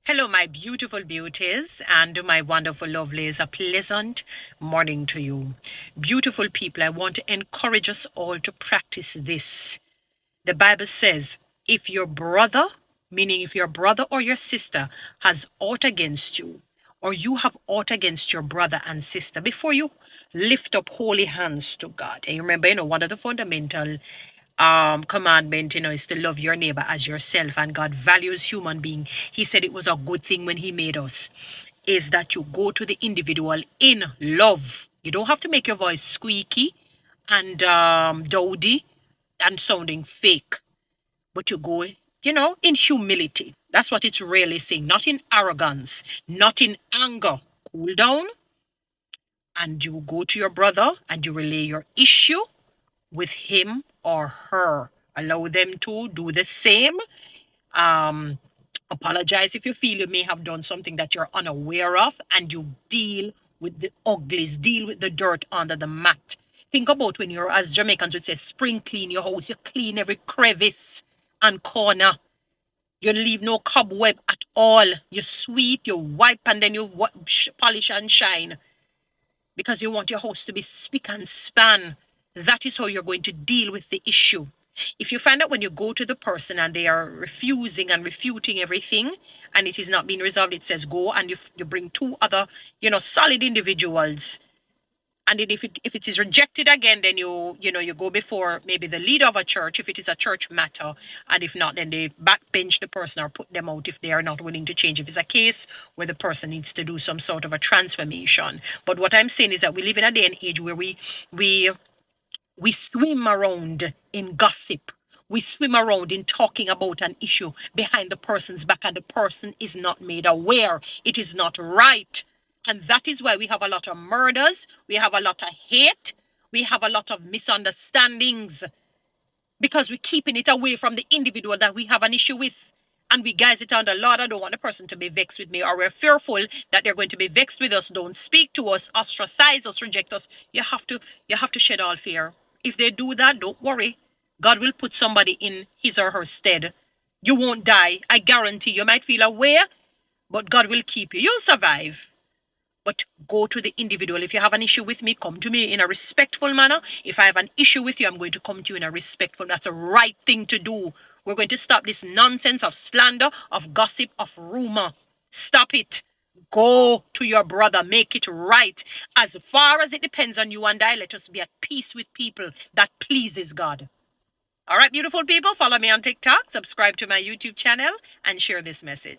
Hello, my beautiful beauties and my wonderful lovelies. A pleasant morning to you. Beautiful people, I want to encourage us all to practice this. The Bible says, if your brother, meaning if your brother or your sister has aught against you, or you have aught against your brother and sister, before you lift up holy hands to God. And you remember, one of the fundamental commandment, is to love your neighbor as yourself. And God values human being. He said it was a good thing when he made us, is that you go to the individual in love. You don't have to make your voice squeaky and dowdy and sounding fake, but you go, in humility. That's what it's really saying. Not in arrogance, not in anger. Cool down, and you go to your brother and you relay your issue with him or her. Allow them to do the same. Um, Apologize if you feel you may have done something that you're unaware of, and you deal with the uglies, deal with the dirt under the mat. Think about when you're, as Jamaicans would say, spring clean your house. You clean every crevice and corner. You leave no cobweb at all. You sweep, you wipe, and then you polish and shine, because you want your house to be spick and span. That is how you're going to deal with the issue. If you find out when you go to the person and they are refusing and refuting everything and it is not being resolved, it says go and you bring two other, solid individuals. And then if it is rejected again, then you go before maybe the leader of a church, if it is a church matter. And if not, then they backbench the person or put them out if they are not willing to change. If it's a case where the person needs to do some sort of a transformation. But what I'm saying is that we live in a day and age where we swim around in gossip. We swim around in talking about an issue behind the person's back, and the person is not made aware. It is not right. And that is why we have a lot of murders, we have a lot of hate, we have a lot of misunderstandings, because we're keeping it away from the individual that we have an issue with. And we guys it on the Lord, I don't want the person to be vexed with me, or we're fearful that they're going to be vexed with us, don't speak to us, ostracize us, reject us. You have to shed all fear. If they do that, don't worry. God will put somebody in his or her stead. You won't die. I guarantee. You might feel aware, but God will keep you. You'll survive. But go to the individual. If you have an issue with me, come to me in a respectful manner. If I have an issue with you, I'm going to come to you in a respectful. That's the right thing to do. We're going to stop this nonsense of slander, of gossip, of rumor. Stop it. Go to your brother. Make it right. As far as it depends on you and I, let us be at peace with people. That pleases God. All right, beautiful people, follow me on TikTok, subscribe to my YouTube channel, and share this message.